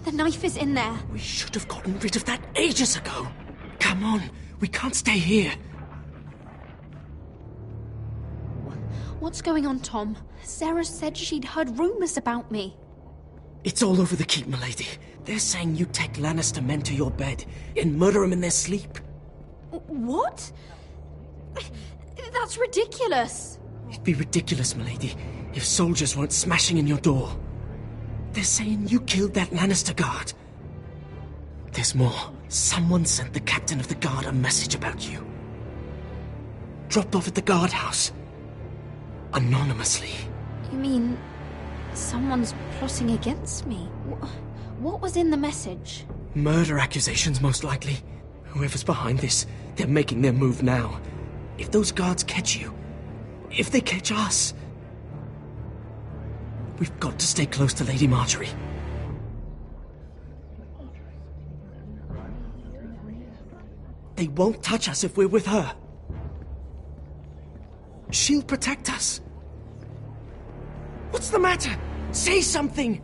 The knife is in there. We should have gotten rid of that ages ago. Come on, we can't stay here. What's going on, Tom? Sarah said she'd heard rumors about me. It's all over the keep, milady. They're saying you take Lannister men to your bed and murder them in their sleep. What? That's ridiculous. It'd be ridiculous, milady, if soldiers weren't smashing in your door. They're saying you killed that Lannister guard. There's more. Someone sent the captain of the guard a message about you. Dropped off at the guardhouse. Anonymously. You mean someone's plotting against me? What was in the message? Murder accusations, most likely. Whoever's behind this, they're making their move now. If those guards catch you, if they catch us, we've got to stay close to Lady Marjorie. They won't touch us if we're with her. She'll protect us. What's the matter? Say something!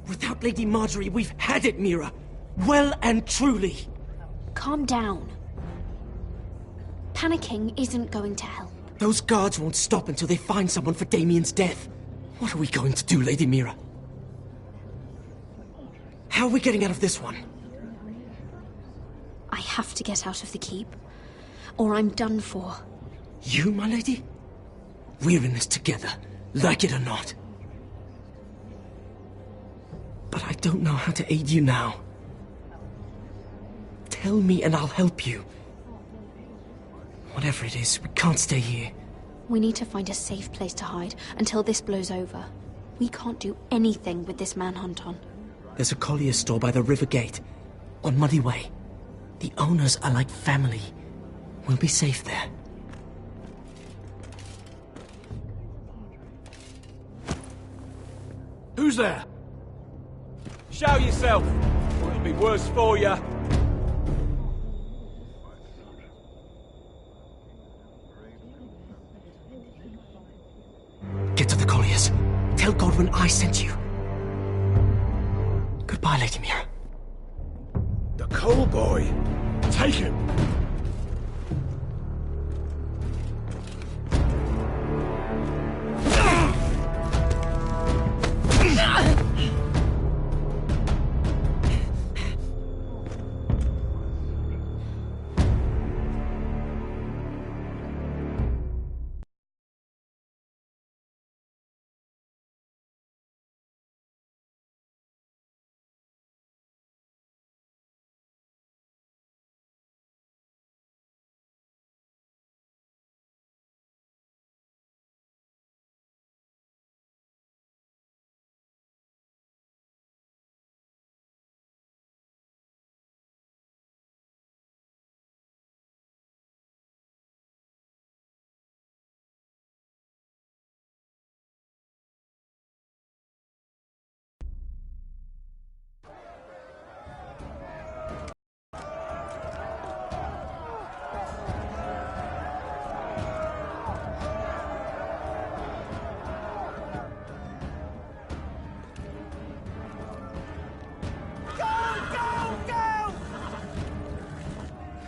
Without Lady Marjorie, we've had it, Mira. Well and truly. Calm down. Panicking isn't going to help. Those guards won't stop until they find someone for Damien's death. What are we going to do, Lady Mira? How are we getting out of this one? I have to get out of the keep, or I'm done for. You, my lady? We're in this together, like it or not. But I don't know how to aid you now. Tell me and I'll help you. Whatever it is, we can't stay here. We need to find a safe place to hide until this blows over. We can't do anything with this manhunt on. There's a collier's store by the river gate, on Muddy Way. The owners are like family. We'll be safe there. Who's there? Show yourself, or it'll be worse for you. Get to the colliers. Tell Godwin I sent you. Goodbye, Lady Mira. The coal boy. Take him.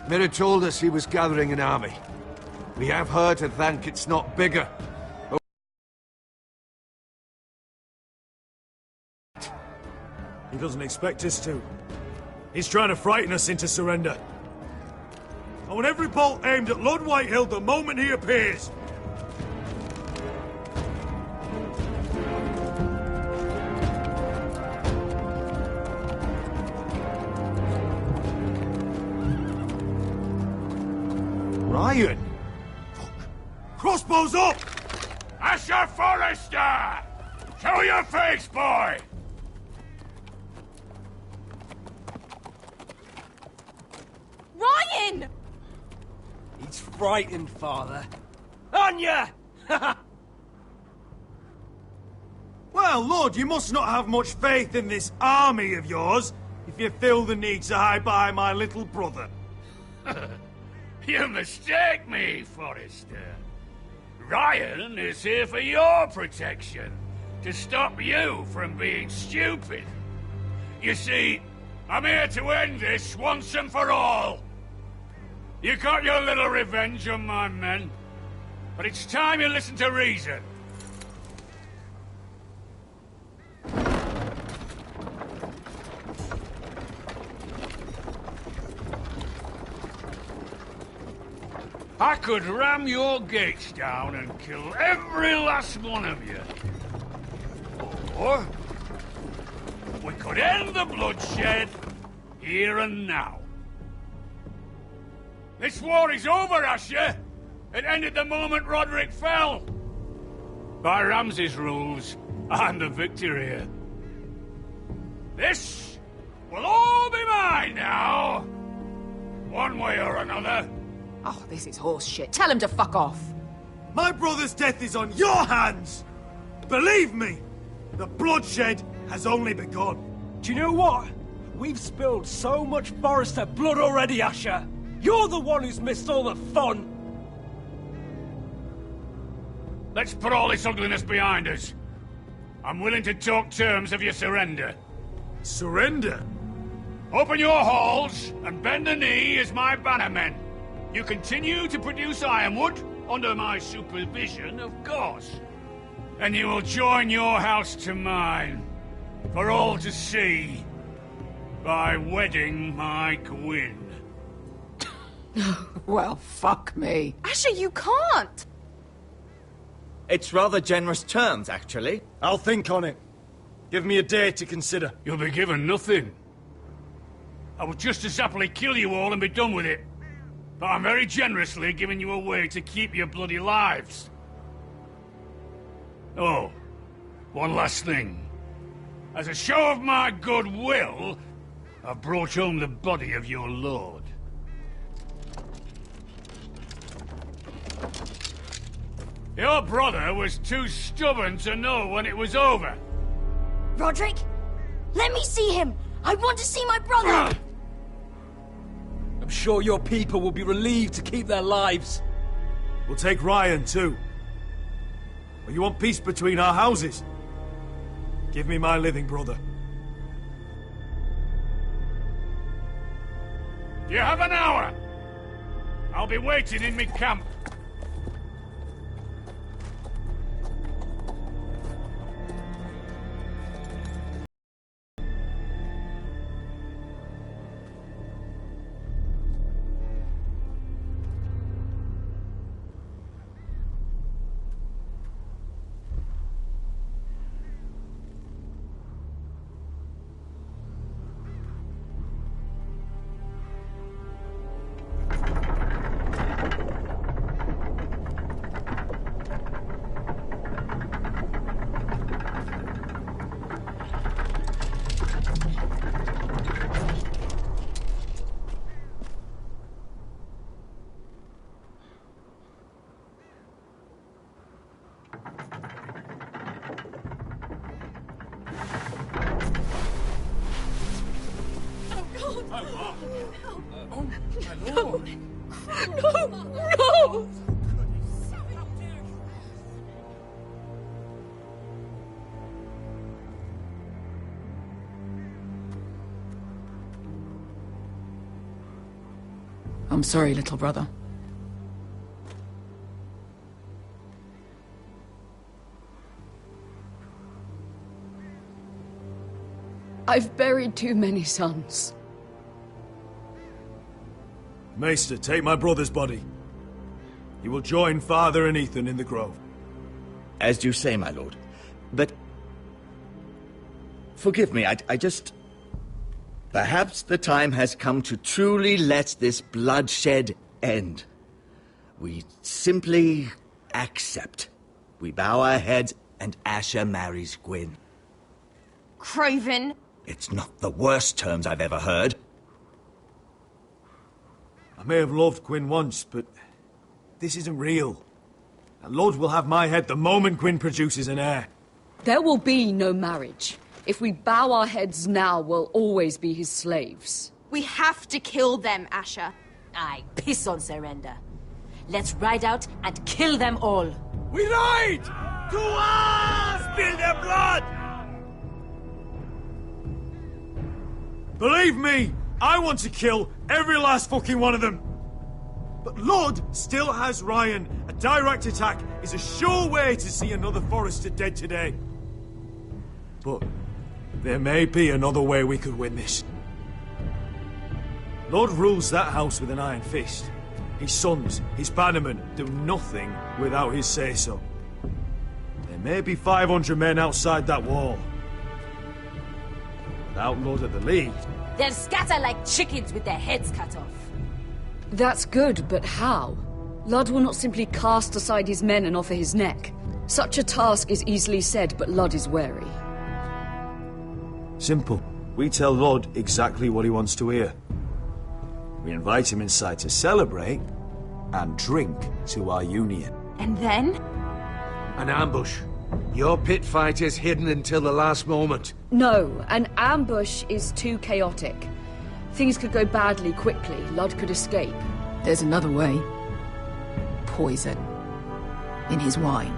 Mira told us he was gathering an army. We have her to thank it's not bigger. He doesn't expect us to. He's trying to frighten us into surrender. I want every bolt aimed at Lord Whitehill the moment he appears. Ryan! Crossbows up! Asher Forrester! Show your face, boy! Ryan! He's frightened, Father. On ya! Well, Lord, you must not have much faith in this army of yours if you feel the need to hide behind my little brother. You mistake me, Forrester. Ryan is here for your protection, to stop you from being stupid. You see, I'm here to end this once and for all. You got your little revenge on my men, but it's time you listen to reason. I could ram your gates down and kill every last one of you. Or we could end the bloodshed here and now. This war is over, Asher. It ended the moment Roderick fell. By Ramsay's rules, I'm the victor here. This will all be mine now. One way or another. Oh, this is horse shit. Tell him to fuck off. My brother's death is on your hands! Believe me, the bloodshed has only begun. Do you know what? We've spilled so much Forrester blood already, Asher. You're the one who's missed all the fun. Let's put all this ugliness behind us. I'm willing to talk terms of your surrender. Surrender? Open your halls and bend the knee as my bannermen. You continue to produce ironwood, under my supervision, of course. And you will join your house to mine, for all to see, by wedding my Gwyn. Well, fuck me. Asher, you can't! It's rather generous terms, actually. I'll think on it. Give me a day to consider. You'll be given nothing. I would just as happily kill you all and be done with it. But I'm very generously giving you a way to keep your bloody lives. Oh, one last thing. As a show of my goodwill, I've brought home the body of your lord. Your brother was too stubborn to know when it was over. Roderick, let me see him! I want to see my brother! I'm sure your people will be relieved to keep their lives. We'll take Ryan, too. Or you want peace between our houses? Give me my living brother. You have an hour. I'll be waiting in mid-camp. No! I'm sorry, little brother. I've buried too many sons. Maester, take my brother's body. He will join Father and Ethan in the grove. As you say, my lord. But... forgive me, I just... Perhaps the time has come to truly let this bloodshed end. We simply accept. We bow our heads and Asher marries Gwyn. Craven! It's not the worst terms I've ever heard. I may have loved Gwyn once, but this isn't real. And Lord will have my head the moment Gwyn produces an heir. There will be no marriage. If we bow our heads now, we'll always be his slaves. We have to kill them, Asher. Aye, piss on surrender. Let's ride out and kill them all. We ride! To us! Spill their blood! Believe me, I want to kill every last fucking one of them. But Lud still has Ryan. A direct attack is a sure way to see another Forrester dead today. But there may be another way we could win this. Lud rules that house with an iron fist. His sons, his bannermen, do nothing without his say-so. There may be 500 men outside that wall. Without Lud at the lead... They'll scatter like chickens with their heads cut off. That's good, but how? Lud will not simply cast aside his men and offer his neck. Such a task is easily said, but Lud is wary. Simple. We tell Lud exactly what he wants to hear. We invite him inside to celebrate and drink to our union. And then? An ambush. Your pit fight is hidden until the last moment. No, an ambush is too chaotic. Things could go badly quickly. Lud could escape. There's another way. Poison. In his wine.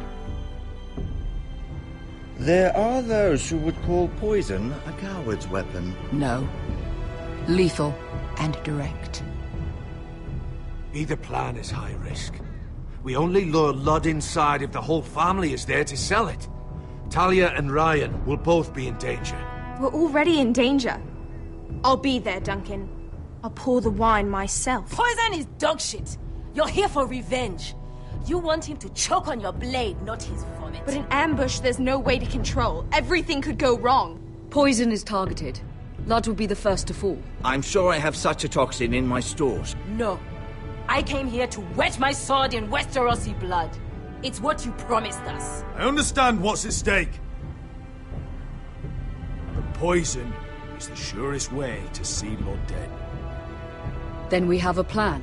There are those who would call poison a coward's weapon. No. Lethal and direct. Either plan is high risk. We only lure Lud inside if the whole family is there to sell it. Talia and Ryan will both be in danger. We're already in danger. I'll be there, Duncan. I'll pour the wine myself. Poison is dog shit. You're here for revenge. You want him to choke on your blade, not his vomit. But in ambush, there's no way to control. Everything could go wrong. Poison is targeted. Lud will be the first to fall. I'm sure I have such a toxin in my stores. No. I came here to wet my sword in Westerosi blood. It's what you promised us. I understand what's at stake. But poison is the surest way to see Lud dead. Then we have a plan.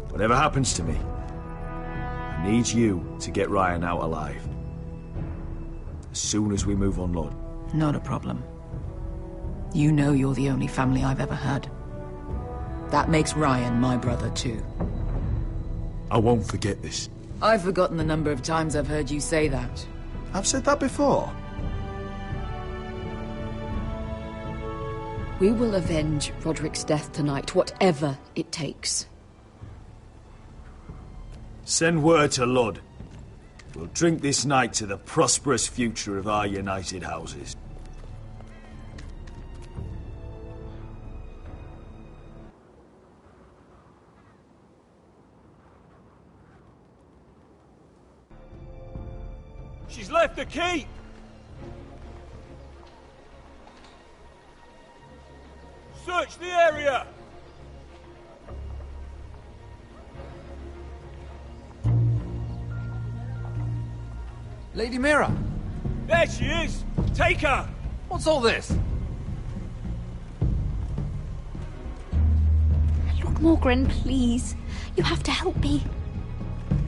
Whatever happens to me, I need you to get Ryan out alive. As soon as we move on Lud. Not a problem. You know you're the only family I've ever had. That makes Ryan my brother too. I won't forget this. I've forgotten the number of times I've heard you say that. I've said that before. We will avenge Roderick's death tonight, whatever it takes. Send word to Lud. We'll drink this night to the prosperous future of our united houses. She's left the keep! Search the area! Lady Mira! There she is! Take her! What's all this? Lord Morgren, please. You have to help me.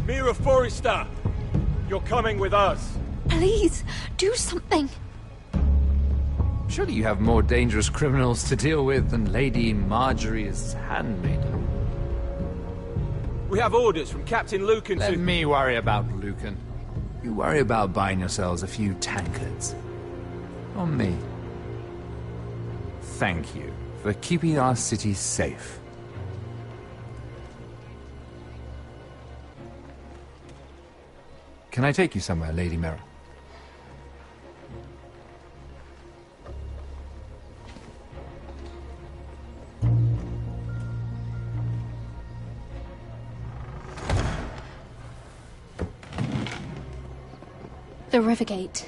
Mira Forrester! You're coming with us! Please, do something. Surely you have more dangerous criminals to deal with than Lady Marjorie's handmaiden. We have orders from Captain Lucan Let to... me worry about Lucan. You worry about buying yourselves a few tankards. On me. Thank you for keeping our city safe. Can I take you somewhere, Lady Mira? The Rivergate.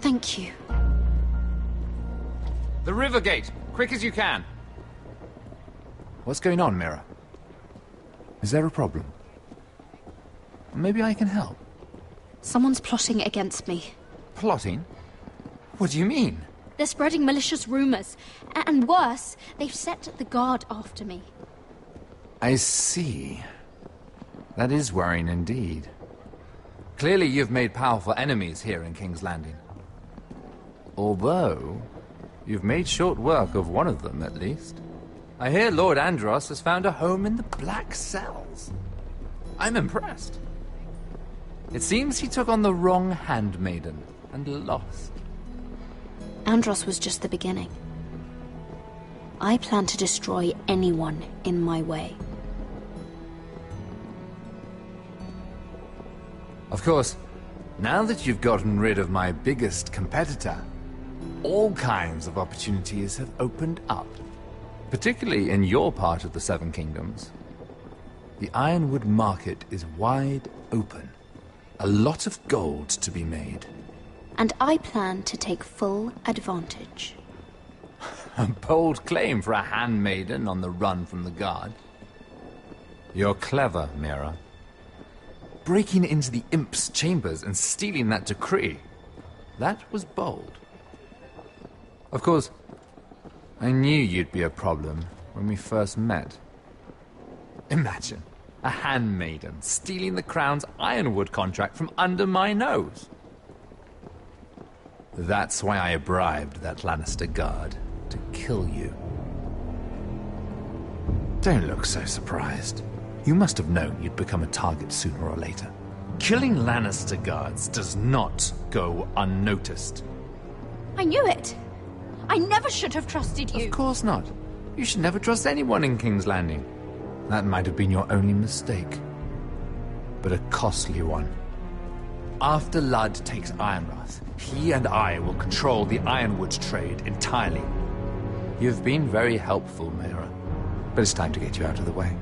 Thank you. The Rivergate! Quick as you can! What's going on, Mira? Is there a problem? Maybe I can help. Someone's plotting against me. Plotting? What do you mean? They're spreading malicious rumors. And worse, they've set the guard after me. I see. That is worrying indeed. Clearly you've made powerful enemies here in King's Landing. Although, you've made short work of one of them, at least. I hear Lord Andros has found a home in the Black Cells. I'm impressed. It seems he took on the wrong handmaiden and lost. Andros was just the beginning. I plan to destroy anyone in my way. Of course, now that you've gotten rid of my biggest competitor, all kinds of opportunities have opened up. Particularly in your part of the Seven Kingdoms. The Ironwood market is wide open. A lot of gold to be made. And I plan to take full advantage. A bold claim for a handmaiden on the run from the guard. You're clever, Mira. Breaking into the Imp's chambers and stealing that decree. That was bold. Of course, I knew you'd be a problem when we first met. Imagine, a handmaiden stealing the Crown's Ironwood contract from under my nose. That's why I bribed that Lannister guard to kill you. Don't look so surprised. You must have known you'd become a target sooner or later. Killing Lannister guards does not go unnoticed. I knew it! I never should have trusted you. Of course not. You should never trust anyone in King's Landing. That might have been your only mistake. But a costly one. After Ludd takes Ironrath, he and I will control the Ironwood trade entirely. You've been very helpful, Mira. But it's time to get you out of the way.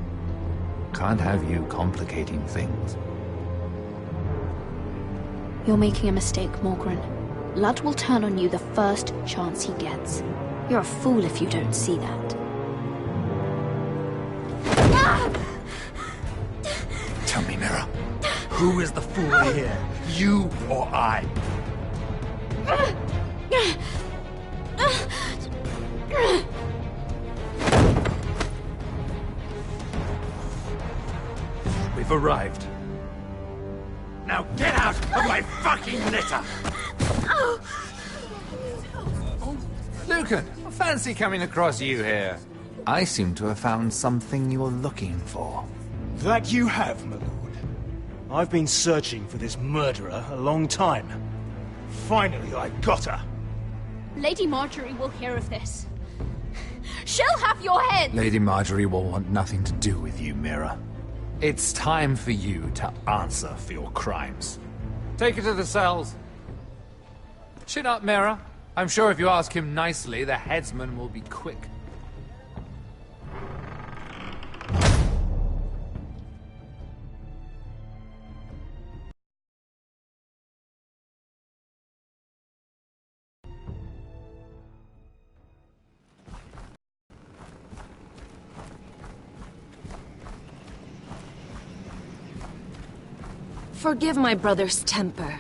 Can't have you complicating things. You're making a mistake, Morgren. Ludd will turn on you the first chance he gets. You're a fool if you don't see that. Tell me, Mira, who is the fool here? You or I? We've arrived. Now get out of my fucking litter! Lucan, I fancy coming across you here. I seem to have found something you're looking for. That you have, my lord. I've been searching for this murderer a long time. Finally, I got her. Lady Marjorie will hear of this. She'll have your head! Lady Marjorie will want nothing to do with you, Mira. It's time for you to answer for your crimes. Take her to the cells. Chin up, Mira. I'm sure if you ask him nicely, the headsman will be quick. Forgive my brother's temper.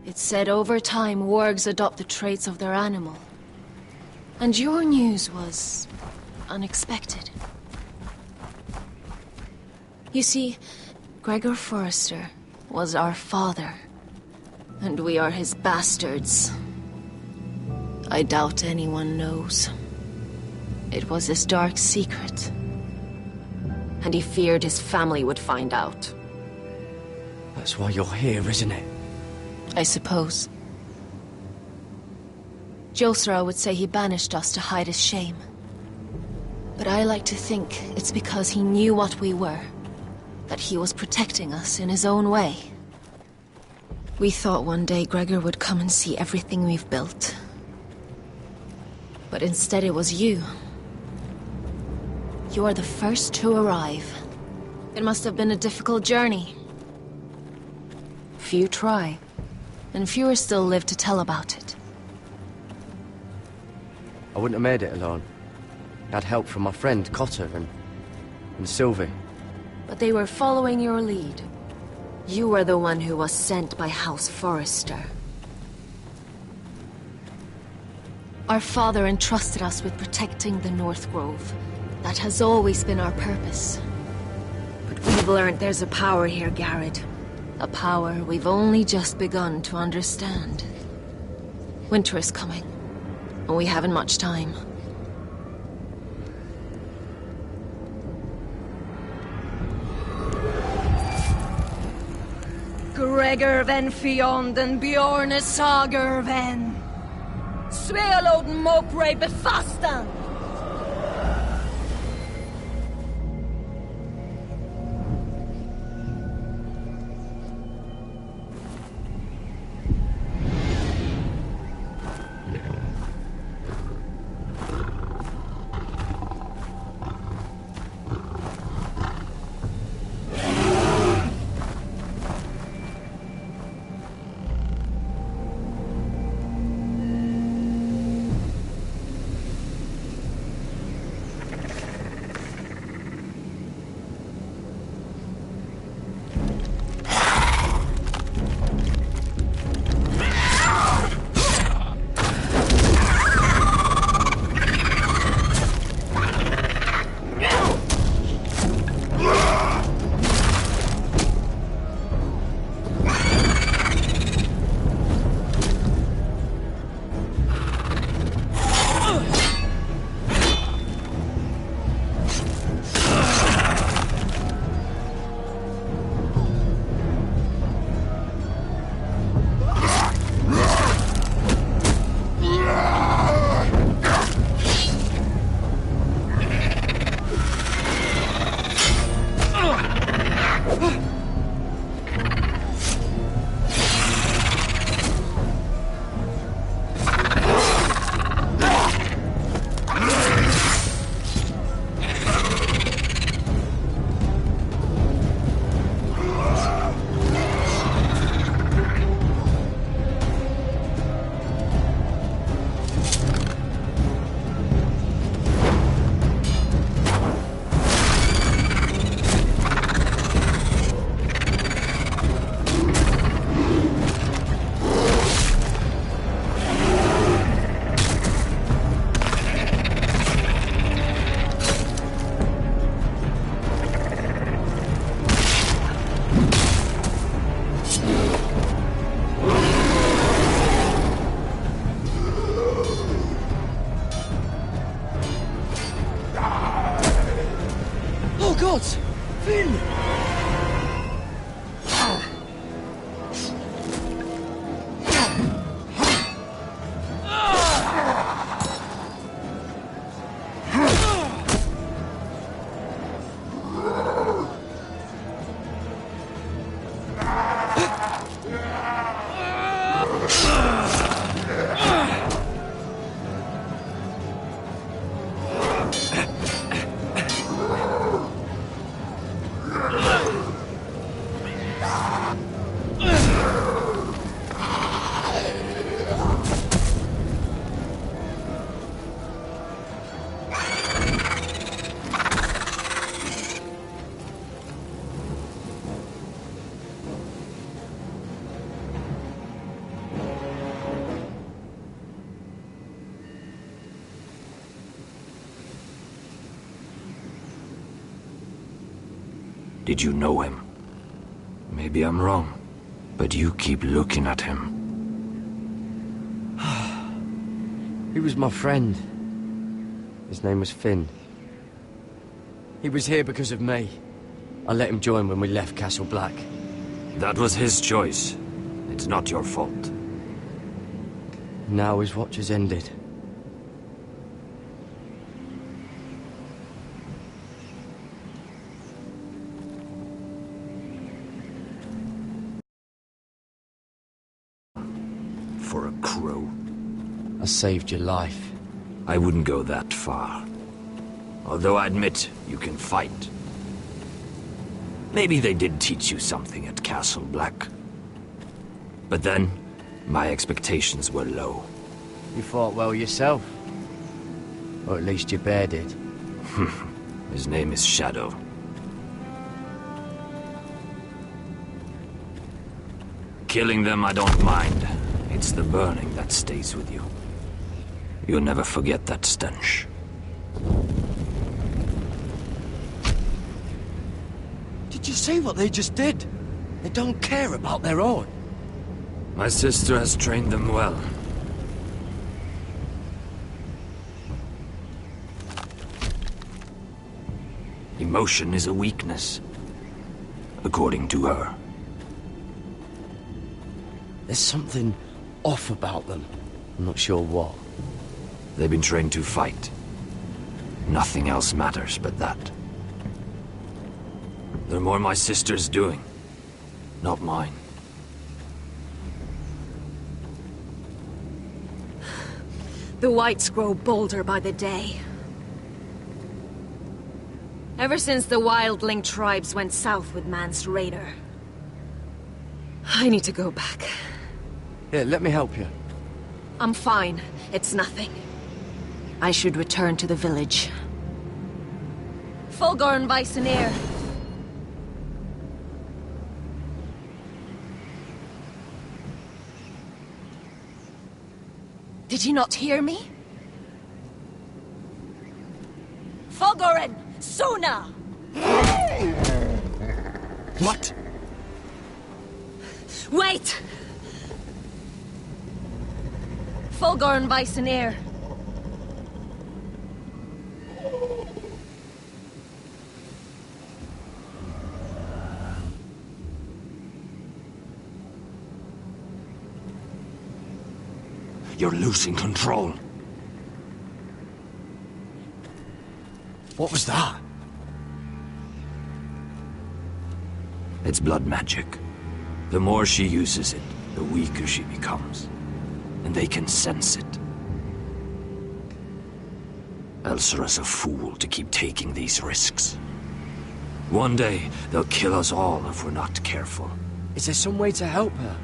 It's said over time wargs adopt the traits of their animal. And your news was unexpected. You see, Gregor Forrester was our father, and we are his bastards. I doubt anyone knows. It was his dark secret, and he feared his family would find out. That's why you're here, isn't it? I suppose. Josra would say he banished us to hide his shame. But I like to think it's because he knew what we were, that he was protecting us in his own way. We thought one day Gregor would come and see everything we've built. But instead it was you. You are the first to arrive. It must have been a difficult journey. Few try, and fewer still live to tell about it. I wouldn't have made it alone. I had help from my friend Cotter and Sylvie. But they were following your lead. You were the one who was sent by House Forrester. Our father entrusted us with protecting the North Grove. That has always been our purpose. But we've learned there's a power here, Garrett. A power we've only just begun to understand. Winter is coming, and we haven't much time. Gregor ven Fionden Bjorne Sager ven. Svealoden Mopre befastan. Did you know him? Maybe I'm wrong, but you keep looking at him. He was my friend. His name was Finn. He was here because of me. I let him join when we left Castle Black. That was his choice. It's not your fault. Now his watch has ended. For a crow. I saved your life. I wouldn't go that far. Although I admit you can fight. Maybe they did teach you something at Castle Black. But then, my expectations were low. You fought well yourself. Or at least your bear did. His name is Shadow. Killing them I don't mind. It's the burning that stays with you. You'll never forget that stench. Did you see what they just did? They don't care about their own. My sister has trained them well. Emotion is a weakness, according to her. There's something off about them. I'm not sure what. They've been trained to fight. Nothing else matters but that. They're more my sister's doing, not mine. The Whites grow bolder by the day. Ever since the wildling tribes went south with Man's Raider. I need to go back. Here, let me help you. I'm fine. It's nothing. I should return to the village. Fulgorn Vysenir. Did you not hear me? Fulgorn! Sona! What? Wait! Fulgorn Vysenir. You're losing control. What was that? It's blood magic. The more she uses it, the weaker she becomes. And they can sense it. Elsera's a fool to keep taking these risks. One day, they'll kill us all if we're not careful. Is there some way to help her?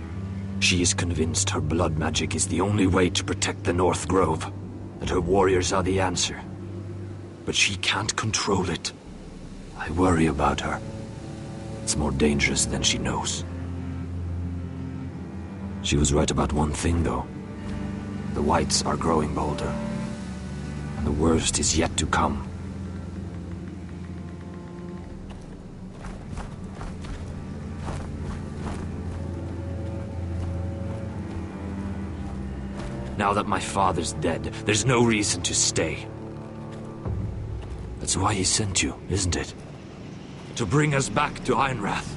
She is convinced her blood magic is the only way to protect the North Grove, and her warriors are the answer. But she can't control it. I worry about her. It's more dangerous than she knows. She was right about one thing, though. The Whites are growing bolder. And the worst is yet to come. Now that my father's dead, there's no reason to stay. That's why he sent you, isn't it? To bring us back to Ironrath.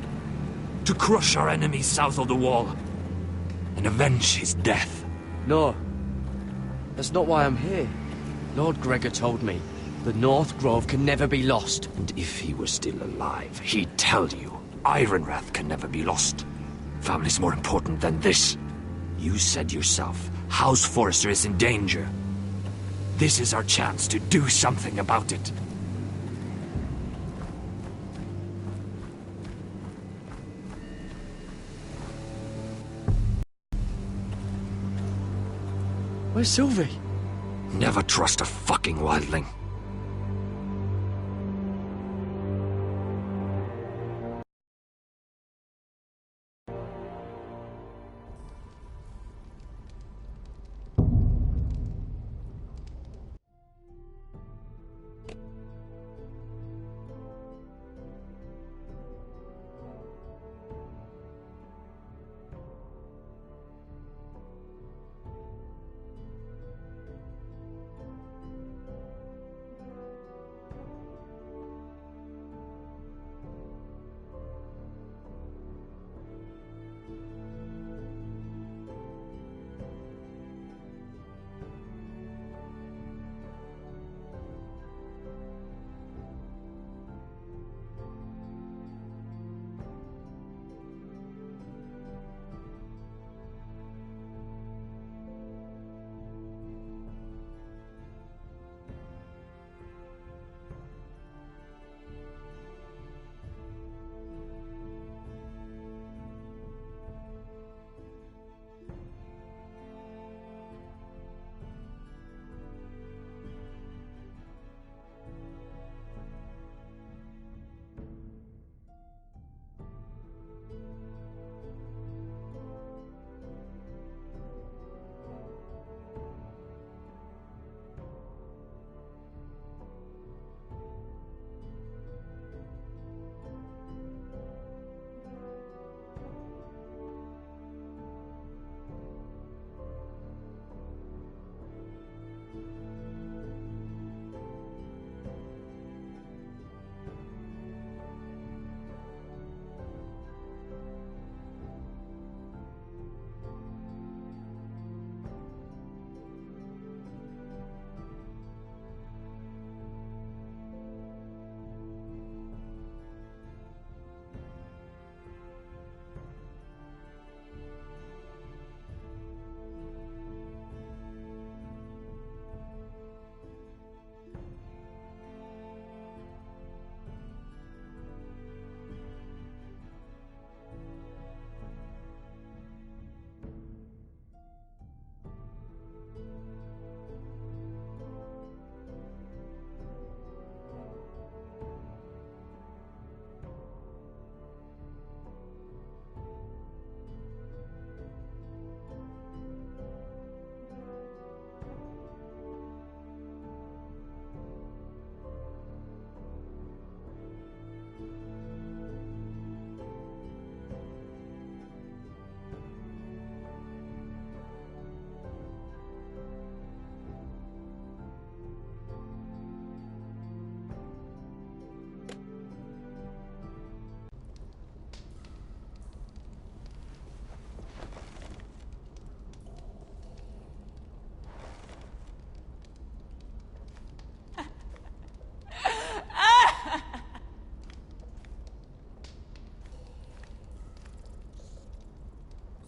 To crush our enemies south of the Wall. And avenge his death. No. That's not why I'm here. Lord Gregor told me the North Grove can never be lost. And if he were still alive, he'd tell you Ironrath can never be lost. Family's more important than this. You said yourself, House Forrester is in danger. This is our chance to do something about it. Where's Sylvie? Never trust a fucking wildling.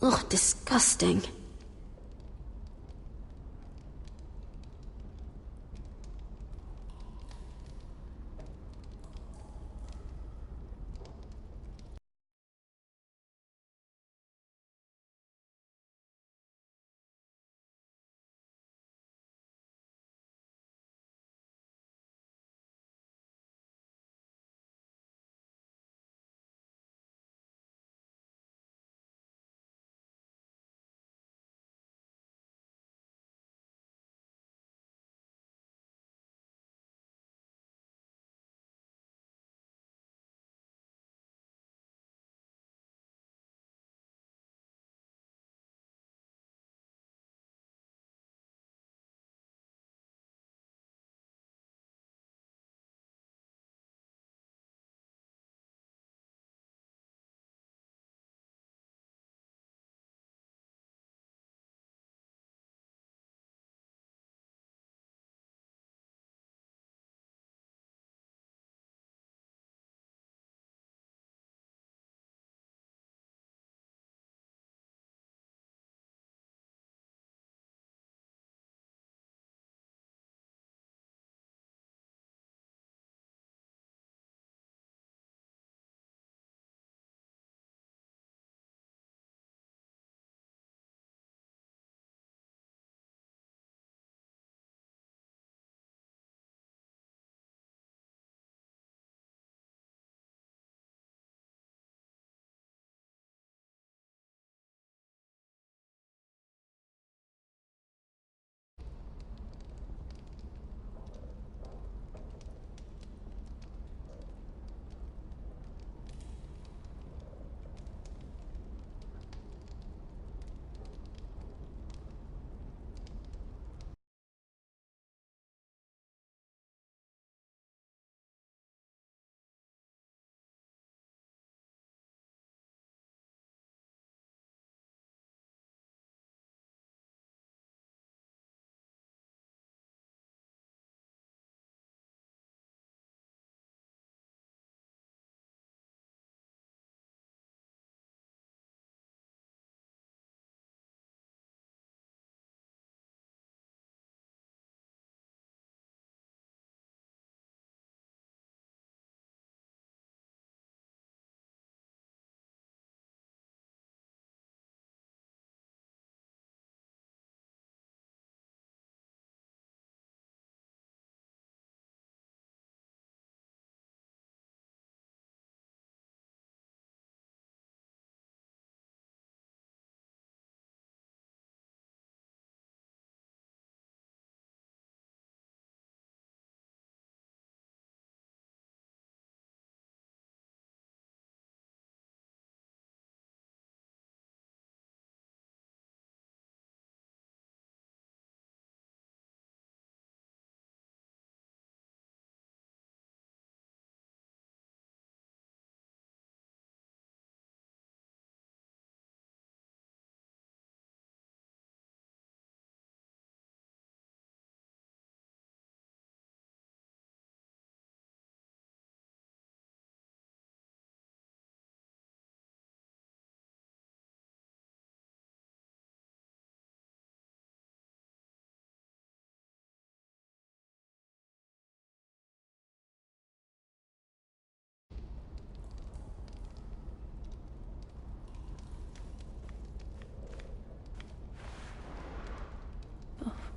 Ugh, disgusting.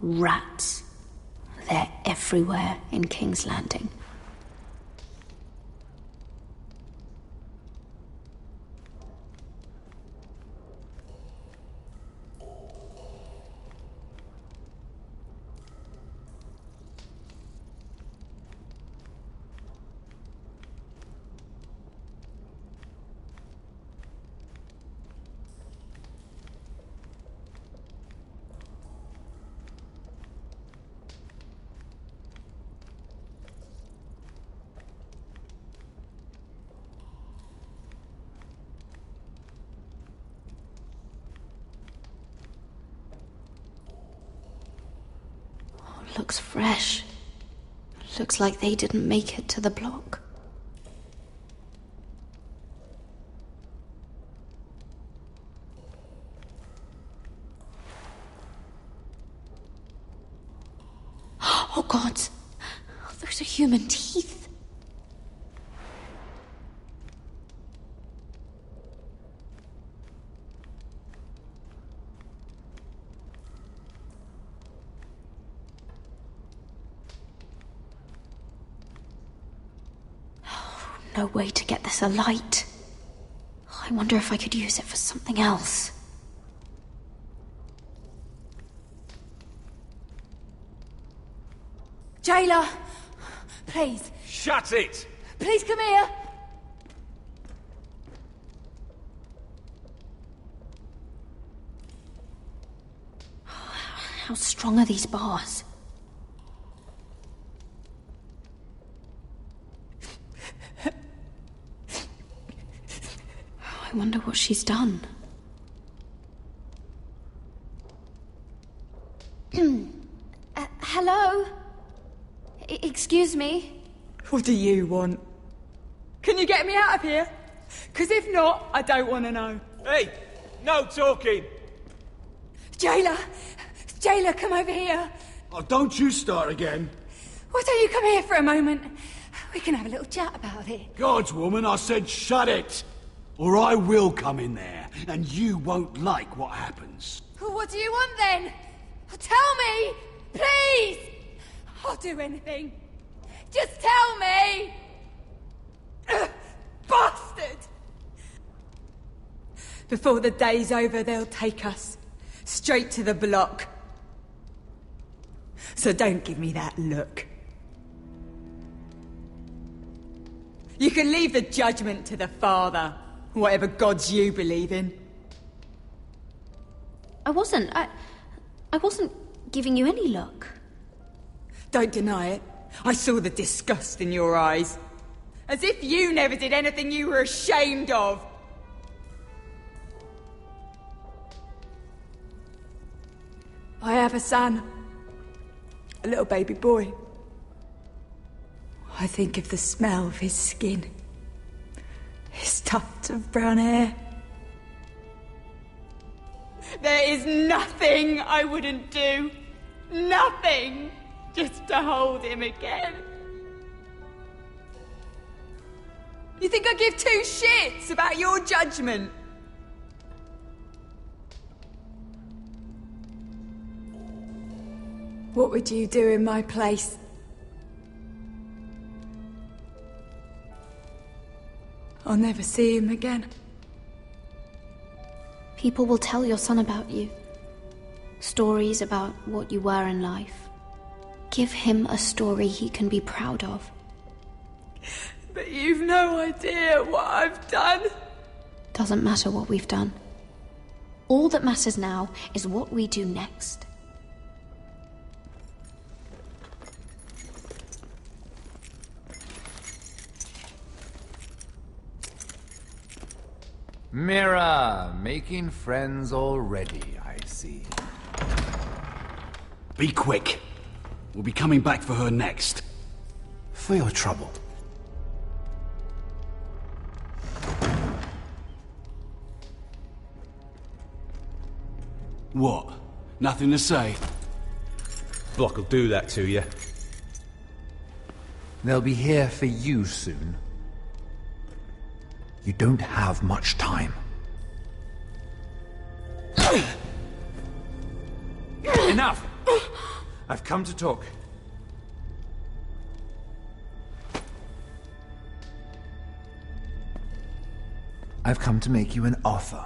Rats. They're everywhere in King's Landing. Looks fresh. Looks like they didn't make it to the block. gods. Those are human teeth. No way to get this alight. I wonder if I could use it for something else. Jailer! Please. Shut it! Please come here! How strong are these bars? I wonder what she's done. Hello? Excuse me? What do you want? Can you get me out of here? Because if not, I don't want to know. Hey! No talking! Jailer! Jailer, come over here! Oh, don't you start again. Why don't you come here for a moment? We can have a little chat about it. Gods, woman, I said shut it! Or I will come in there, and you won't like what happens. What do you want then? Tell me! Please! I'll do anything. Just tell me! Bastard! Before the day's over, they'll take us. Straight to the block. So don't give me that look. You can leave the judgment to the Father. Whatever gods you believe in. I wasn't giving you any look. Don't deny it. I saw the disgust in your eyes. As if you never did anything you were ashamed of. I have a son. A little baby boy. I think of the smell of his skin. His tuft of brown hair. There is nothing I wouldn't do. Nothing. Just to hold him again. You think I give two shits about your judgment? What would you do in my place? I'll never see him again. People will tell your son about you. Stories about what you were in life. Give him a story he can be proud of. But you've no idea what I've done. Doesn't matter what we've done. All that matters now is what we do next. Mira, making friends already, I see. Be quick. We'll be coming back for her next. For your trouble. What? Nothing to say? Block will do that to you. They'll be here for you soon. You don't have much time. Enough! I've come to talk. I've come to make you an offer.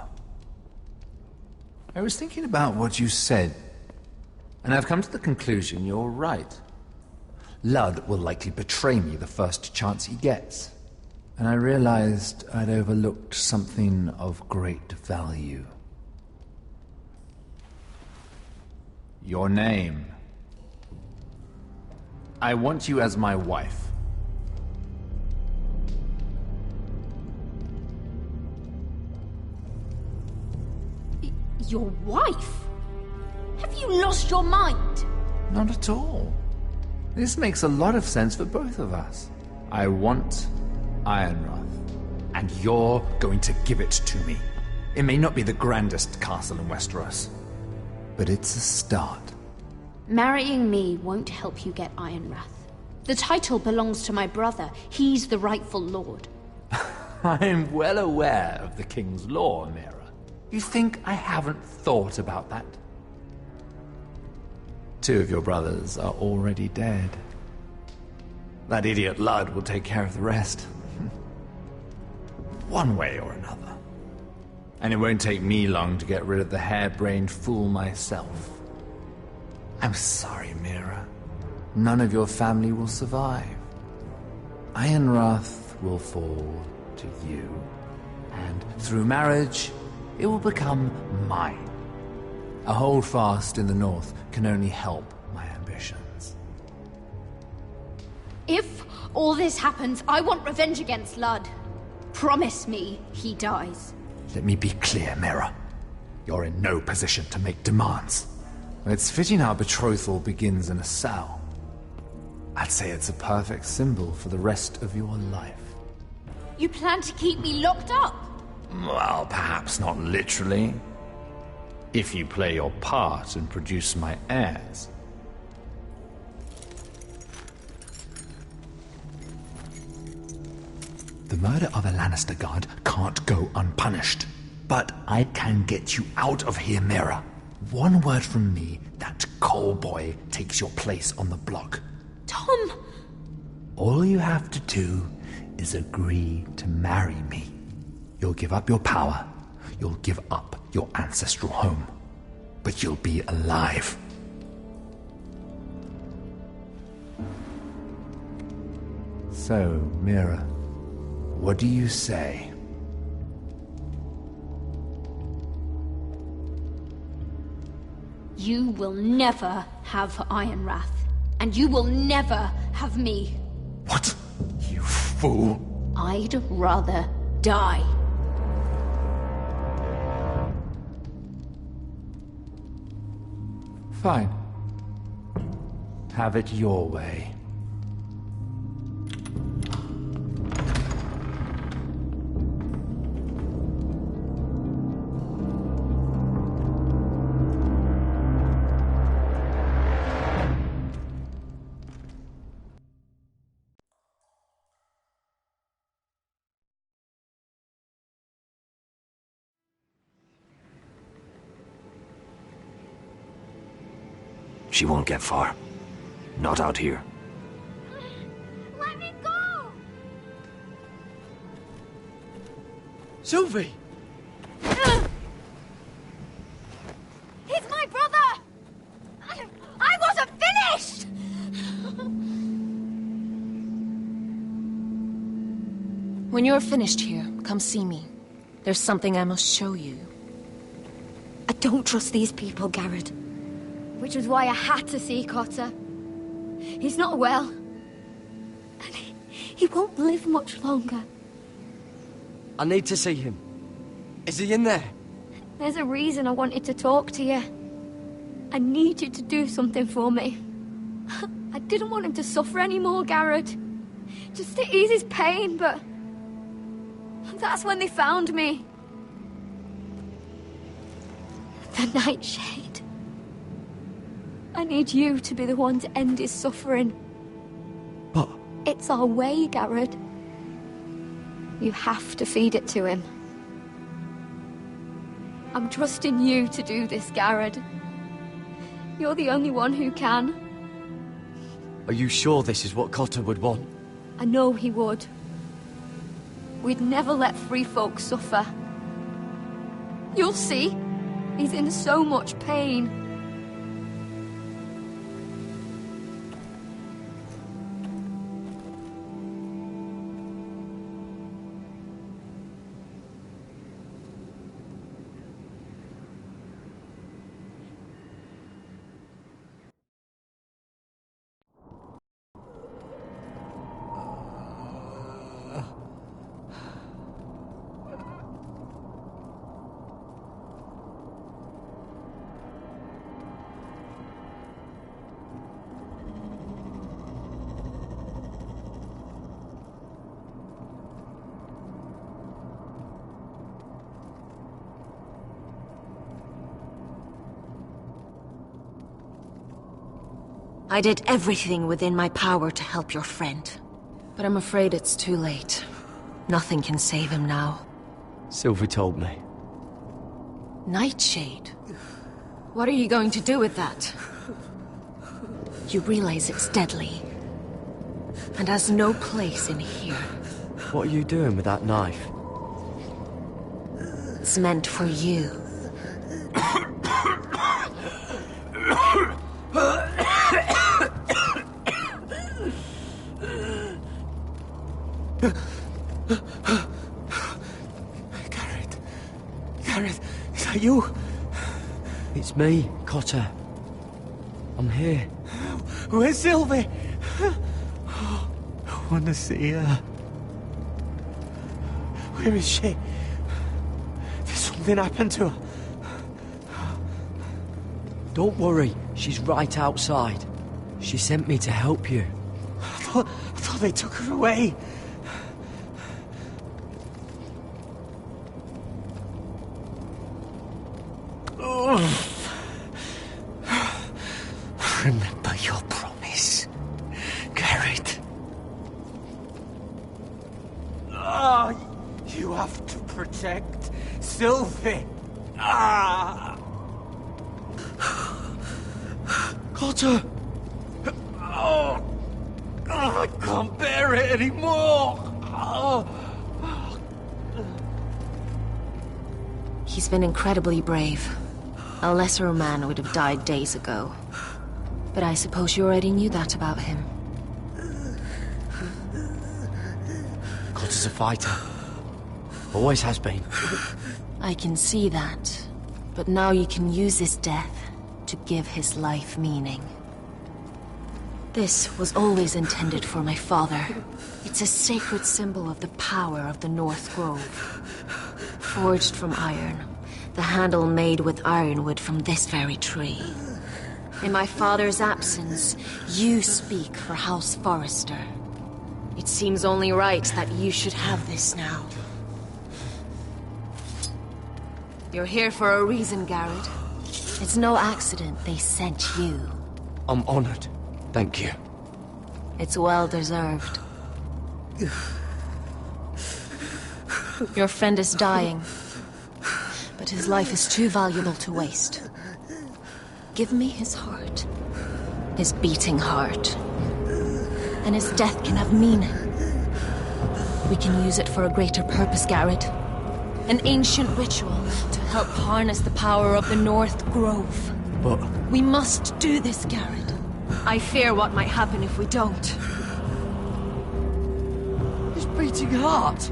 I was thinking about what you said, and I've come to the conclusion you're right. Ludd will likely betray me the first chance he gets. And I realized I'd overlooked something of great value. Your name. I want you as my wife. Your wife? Have you lost your mind? Not at all. This makes a lot of sense for both of us. I want Ironrath, and you're going to give it to me. It may not be the grandest castle in Westeros, but it's a start. Marrying me won't help you get Ironrath. The title belongs to my brother. He's the rightful lord. I am well aware of the king's law, Mira. You think I haven't thought about that? 2 of your brothers are already dead. That idiot Lud will take care of the rest. One way or another. And it won't take me long to get rid of the harebrained fool myself. I'm sorry, Mira. None of your family will survive. Ironrath will fall to you. And through marriage, it will become mine. A holdfast in the north can only help my ambitions. If all this happens, I want revenge against Lud. Promise me he dies. Let me be clear, Mira. You're in no position to make demands. It's fitting our betrothal begins in a cell. I'd say it's a perfect symbol for the rest of your life. You plan to keep me locked up? Well, perhaps not literally. If you play your part and produce my heirs. The murder of a Lannister guard can't go unpunished. But I can get you out of here, Mira. One word from me, that coal boy takes your place on the block. Tom! All you have to do is agree to marry me. You'll give up your power. You'll give up your ancestral home. But you'll be alive. So, Mira, what do you say? You will never have Ironrath. And you will never have me. What? You fool. I'd rather die. Fine. Have it your way. She won't get far. Not out here. Let me go! Sylvie! He's my brother! I wasn't finished! When you're finished here, come see me. There's something I must show you. I don't trust these people, Garrett. Which was why I had to see Cotter. He's not well. And he won't live much longer. I need to see him. Is he in there? There's a reason I wanted to talk to you. I need you to do something for me. I didn't want him to suffer anymore, Garrett. Just to ease his pain, but... that's when they found me. The Nightshade. I need you to be the one to end his suffering. But... it's our way, Garrett. You have to feed it to him. I'm trusting you to do this, Garrett. You're the only one who can. Are you sure this is what Cotter would want? I know he would. We'd never let free folk suffer. You'll see. He's in so much pain. I did everything within my power to help your friend. But I'm afraid it's too late. Nothing can save him now. Sylvie told me. Nightshade? What are you going to do with that? You realize it's deadly. And has no place in here. What are you doing with that knife? It's meant for you. Gareth, is that you? It's me, Cotter. I'm here. Where's Sylvie? Oh, I want to see her. Where is she? Did something happen to her? Don't worry, she's right outside. She sent me to help you. I thought they took her away. Oh. Remember your promise, Garrett. Ah, you have to protect Sylvie. Ah. Cotter! Oh, I can't bear it anymore! Oh. He's been incredibly brave. A lesser man would have died days ago. But I suppose you already knew that about him. Cotter's a fighter. Always has been. I can see that. But now you can use his death to give his life meaning. This was always intended for my father. It's a sacred symbol of the power of the North Grove. Forged from iron, the handle made with ironwood from this very tree. In my father's absence, you speak for House Forrester. It seems only right that you should have this now. You're here for a reason, Garrett. It's no accident they sent you. I'm honored. Thank you. It's well deserved. Your friend is dying, but his life is too valuable to waste. Give me his heart. His beating heart. And his death can have meaning. We can use it for a greater purpose, Garrett. An ancient ritual to help harness the power of the North Grove. But... we must do this, Garrett. I fear what might happen if we don't. His beating heart!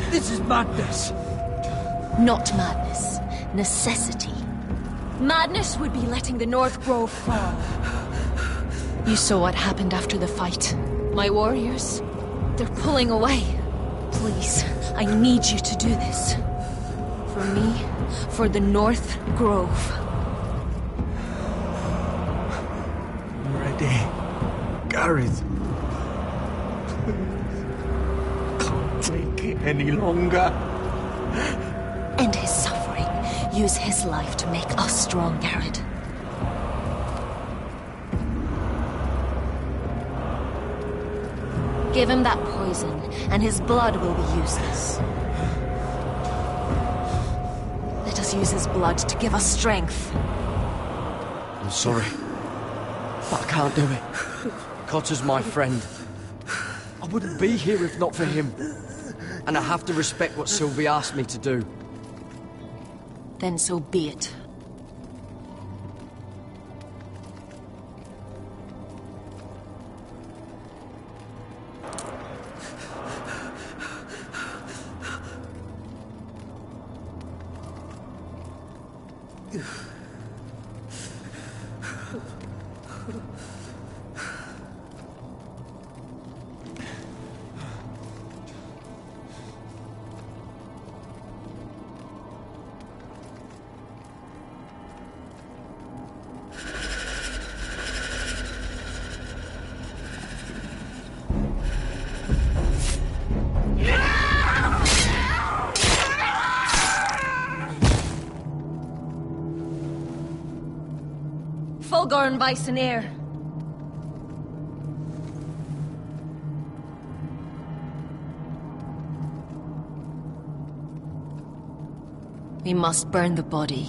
This is madness! Not madness. Necessity. Madness would be letting the North Grove fall. You saw what happened after the fight. My warriors, they're pulling away. Please, I need you to do this. For me, for the North Grove. I'm ready. Gareth. Can't take it any longer. End his suffering. Use his life to make us strong, Garrett. Give him that poison, and his blood will be useless. Let us use his blood to give us strength. I'm sorry, but I can't do it. Cotter's my friend. I wouldn't be here if not for him. And I have to respect what Sylvie asked me to do. Then so be it. Fulgor and Bison Air. We must burn the body.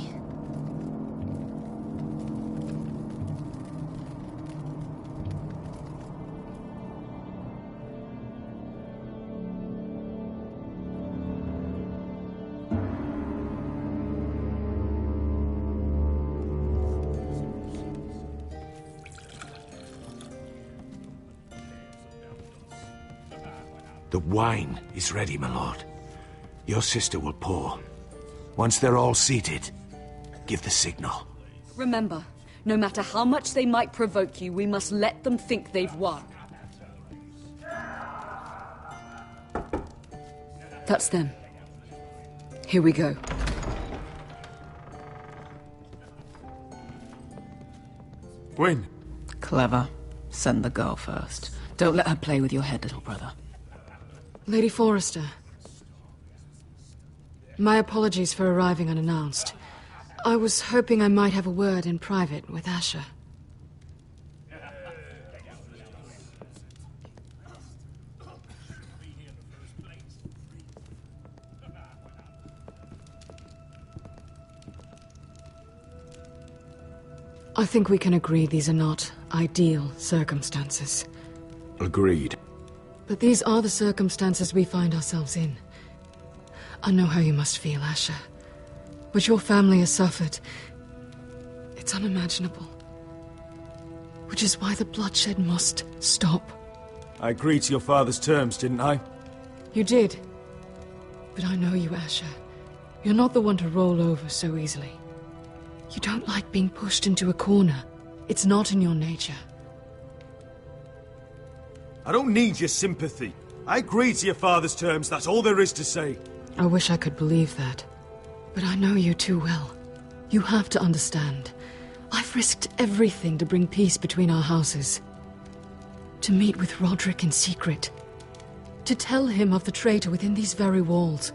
The wine is ready, my lord. Your sister will pour. Once they're all seated, give the signal. Remember, no matter how much they might provoke you, we must let them think they've won. That's them. Here we go. Gwyn. Clever. Send the girl first. Don't let her play with your head, little brother. Lady Forrester. My apologies for arriving unannounced. I was hoping I might have a word in private with Asher. I think we can agree these are not ideal circumstances. Agreed. But these are the circumstances we find ourselves in. I know how you must feel, Asher. But your family has suffered. It's unimaginable. Which is why the bloodshed must stop. I agreed to your father's terms, didn't I? You did. But I know you, Asher. You're not the one to roll over so easily. You don't like being pushed into a corner. It's not in your nature. I don't need your sympathy. I agreed to your father's terms, that's all there is to say. I wish I could believe that. But I know you too well. You have to understand. I've risked everything to bring peace between our houses. To meet with Roderick in secret. To tell him of the traitor within these very walls.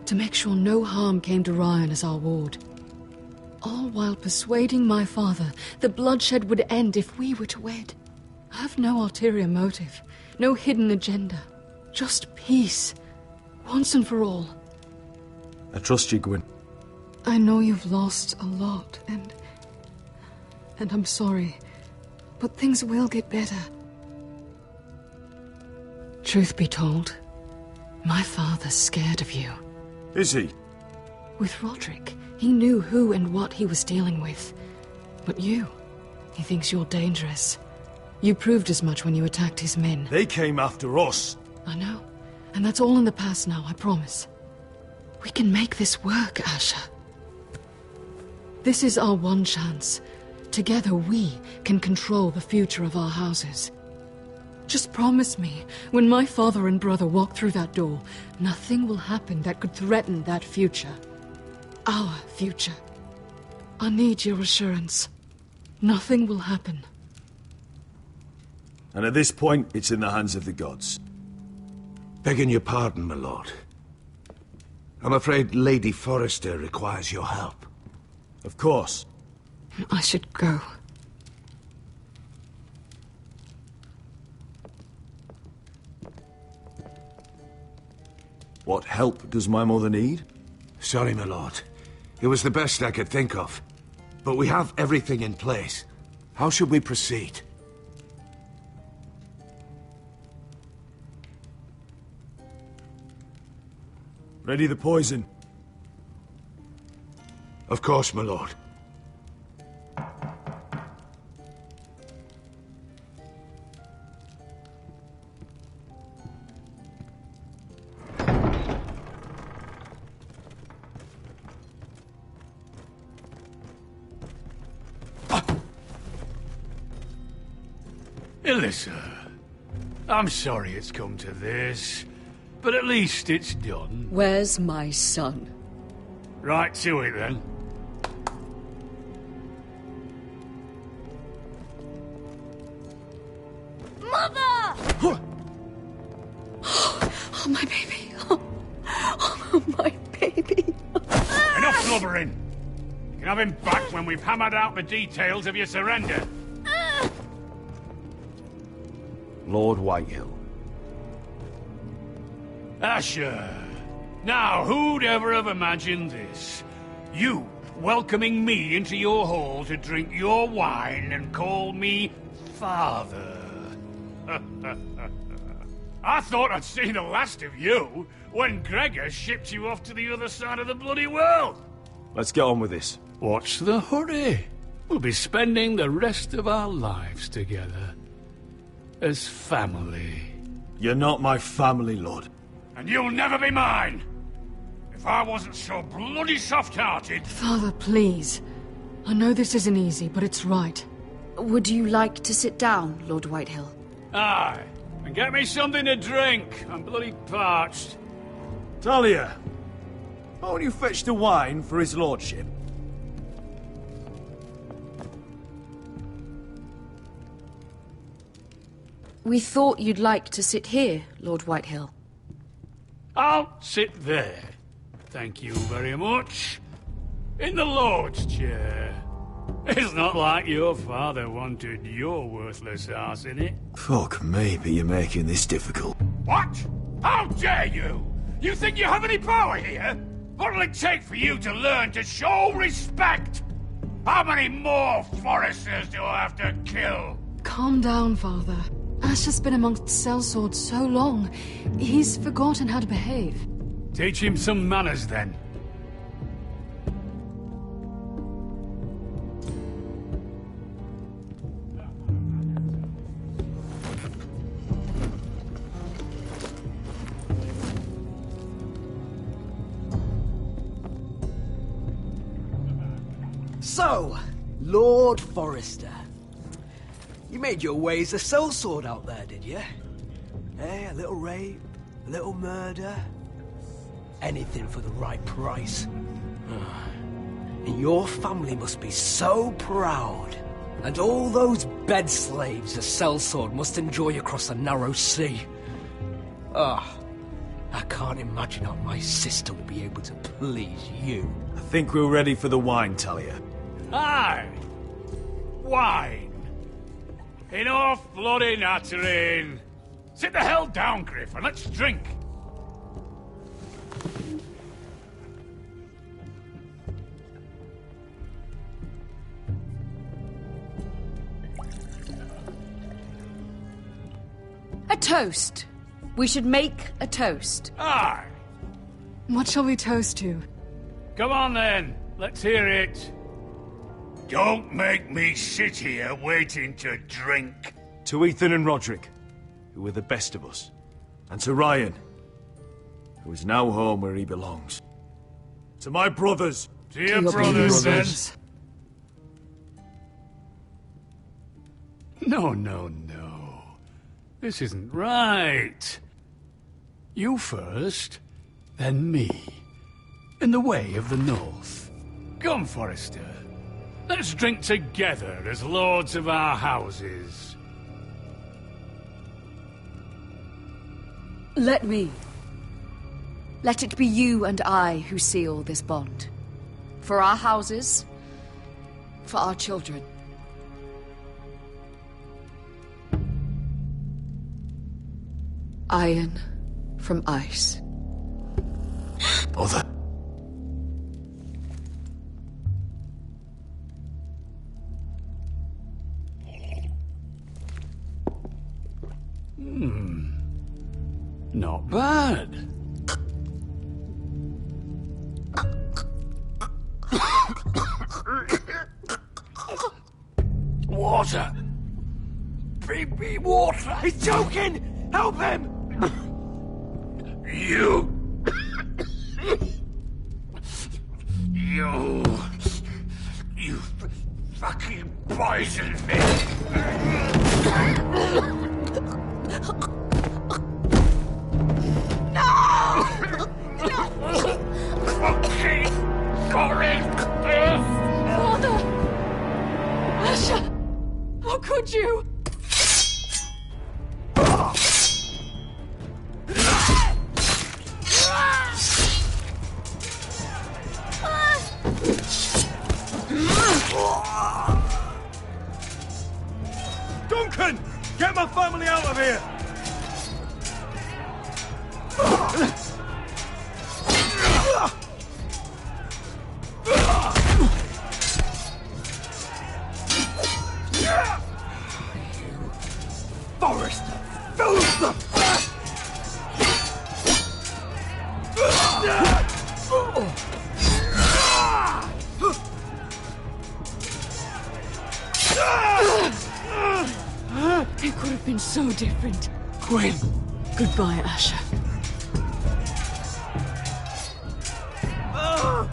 To make sure no harm came to Ryan as our ward. All while persuading my father the bloodshed would end if we were to wed. I have no ulterior motive, no hidden agenda. Just peace, once and for all. I trust you, Gwyn. I know you've lost a lot, and I'm sorry, but things will get better. Truth be told, my father's scared of you. Is he? With Roderick, he knew who and what he was dealing with. But you, he thinks you're dangerous. You proved as much when you attacked his men. They came after us. I know. And that's all in the past now, I promise. We can make this work, Asher. This is our one chance. Together we can control the future of our houses. Just promise me, when my father and brother walk through that door, nothing will happen that could threaten that future. Our future. I need your assurance. Nothing will happen. And at this point, it's in the hands of the gods. Begging your pardon, my lord. I'm afraid Lady Forrester requires your help. Of course. I should go. What help does my mother need? Sorry, my lord. It was the best I could think of. But we have everything in place. How should we proceed? Ready the poison? Of course, my lord. Alyssa, I'm sorry it's come to this, but at least it's done. Where's my son? Right to it, then. Mother! Oh, my baby. Oh, my baby. Enough blubbering! You can have him back when we've hammered out the details of your surrender. Lord Whitehill. Asher, Now, who'd ever have imagined this? You welcoming me into your hall to drink your wine and call me father. I thought I'd seen the last of you when Gregor shipped you off to the other side of the bloody world. Let's get on with this. What's the hurry? We'll be spending the rest of our lives together. As family. You're not my family, Lord. And you'll never be mine! If I wasn't so bloody soft-hearted... Father, please. I know this isn't easy, but it's right. Would you like to sit down, Lord Whitehill? Aye. And get me something to drink. I'm bloody parched. Talia, won't you fetch the wine for his lordship? We thought you'd like to sit here, Lord Whitehill. I'll sit there. Thank you very much. In the Lord's chair. It's not like your father wanted your worthless ass in it. Fuck me, but you're making this difficult. What? How dare you? You think you have any power here? What'll it take for you to learn to show respect? How many more Foresters do I have to kill? Calm down, Father. Ash has been amongst sellswords so long, he's forgotten how to behave. Teach him some manners, then. So, Lord Forrester. You made your way as a sellsword out there, did you? Eh, a little rape, a little murder. Anything for the right price. And your family must be so proud. And all those bed slaves a sellsword must enjoy across the narrow sea. I can't imagine how my sister will be able to please you. I think we're ready for the wine, Talia. Aye! Wine! Enough bloody nattering! Sit the hell down, Griff, and let's drink! A toast. We should make a toast. Aye! What shall we toast to? Come on then, let's hear it. Don't make me sit here waiting to drink. To Ethan and Roderick, who were the best of us. And to Ryan, who is now home where he belongs. To my brothers. To your brothers, then. No, no, no. This isn't right. You first, then me. In the way of the North. Come, Forrester. Let's drink together as lords of our houses. Let me. Let it be you and I who seal this bond. For our houses, for our children. Iron from ice. Mother. Not bad. Water. Bring me water. He's choking! Help him! You fucking poisoned me. Fucking Forrester! Father! Asher! How could you? Duncan! Get my family out of here! Everything could have been so different. Quinn! Goodbye, Asher. Whoa!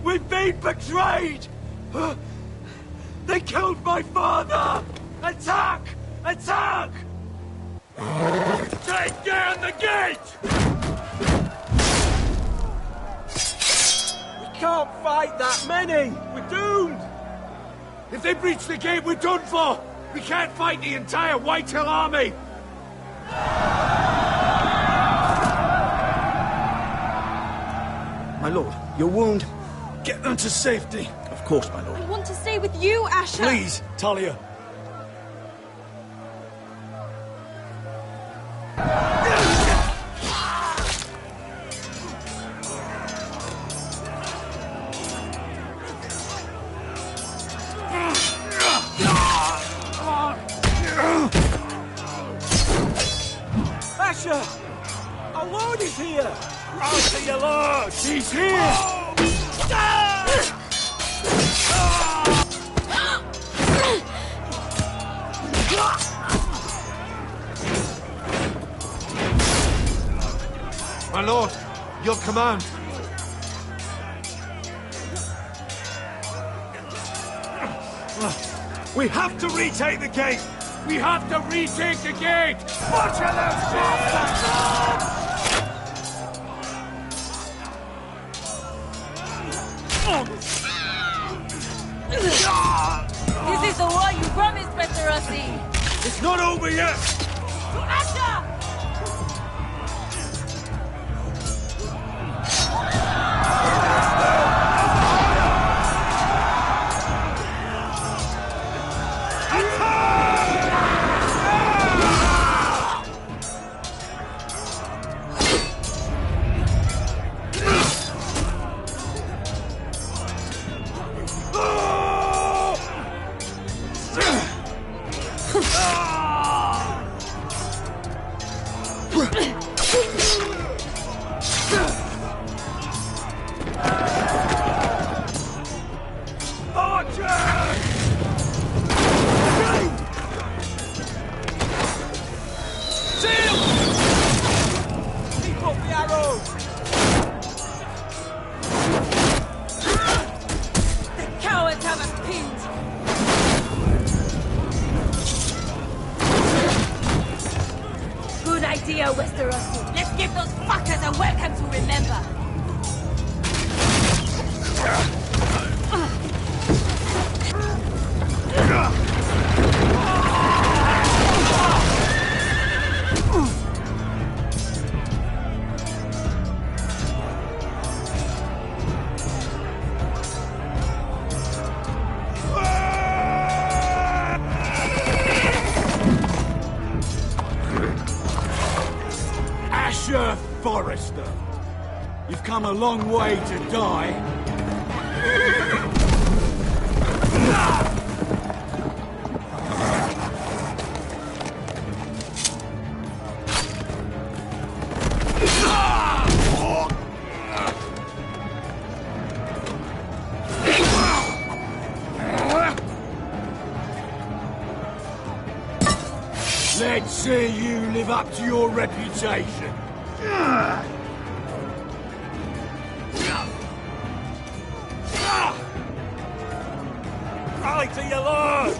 We've been betrayed! They killed my father! Attack! Attack! Take down the gate! We can't fight that many! We're doomed! If they breach the gate, we're done for! We can't fight the entire Whitehill army! My lord, your wound? Get them to safety! Of course, my lord. I want to stay with you, Asher! Please, Talia! Asher! Our lord is here! Cry to your lord! He's here! My lord, your command. We have to retake the gate! We have to retake the gate! Butcher those bastards! This is the war you promised, Mr. Rossi! It's not over yet! To Asher! Westerosi. Let's give those fuckers a welcome to remember. Forrester, you've come a long way to die. Let's see you live up to your reputation. Rally to your lord!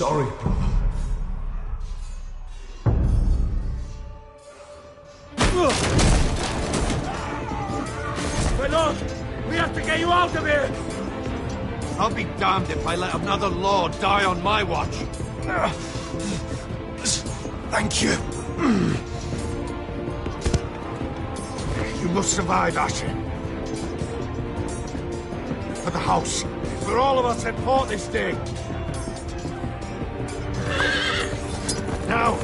Sorry, brother. My lord, we have to get you out of here! I'll be damned if I let another lord die on my watch. Thank you. You must survive, Asher. For the house. For all of us at port this day. Now!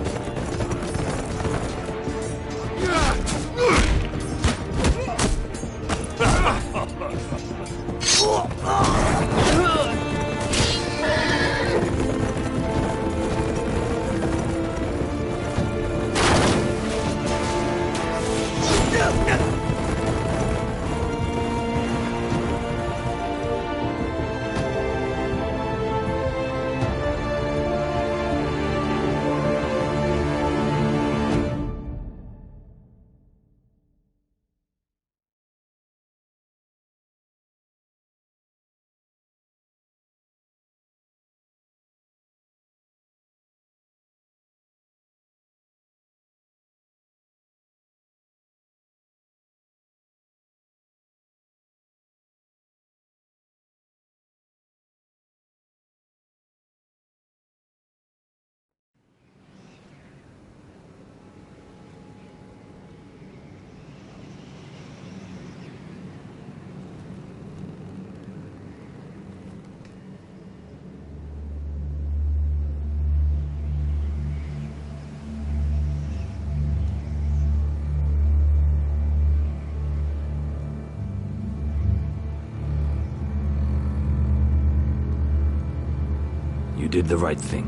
You did the right thing.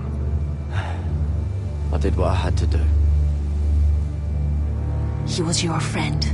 I did what I had to do. He was your friend.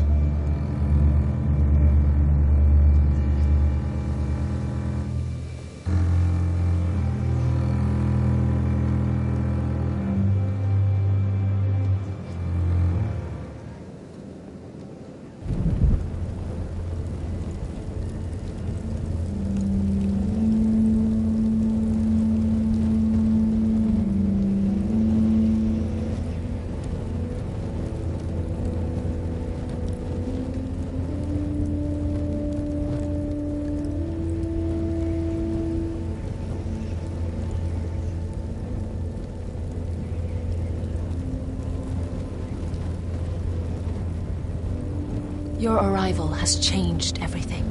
Your arrival has changed everything.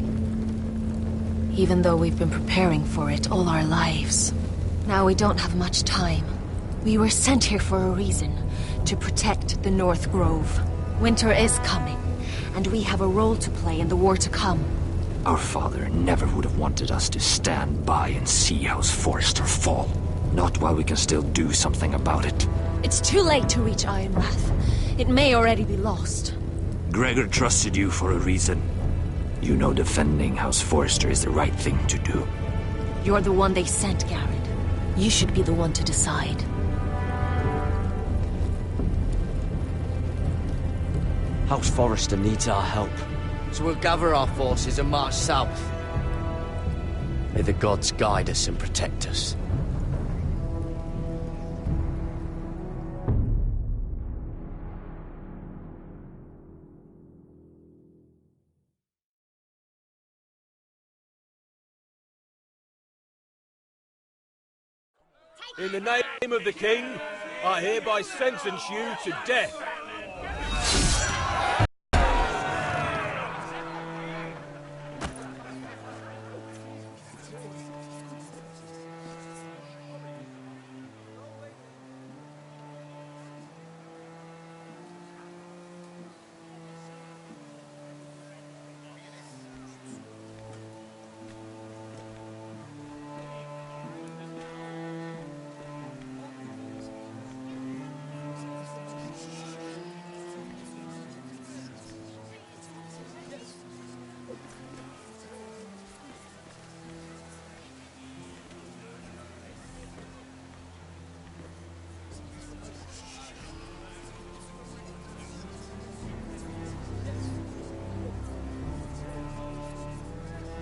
Even though we've been preparing for it all our lives. Now we don't have much time. We were sent here for a reason. To protect the North Grove. Winter is coming, and we have a role to play in the war to come. Our father never would have wanted us to stand by and see House Forrester fall. Not while we can still do something about it. It's too late to reach Ironrath. It may already be lost. Gregor trusted you for a reason. You know defending House Forrester is the right thing to do. You're the one they sent, Garrett. You should be the one to decide. House Forrester needs our help. So we'll gather our forces and march south. May the gods guide us and protect us. In the name of the king, I hereby sentence you to death.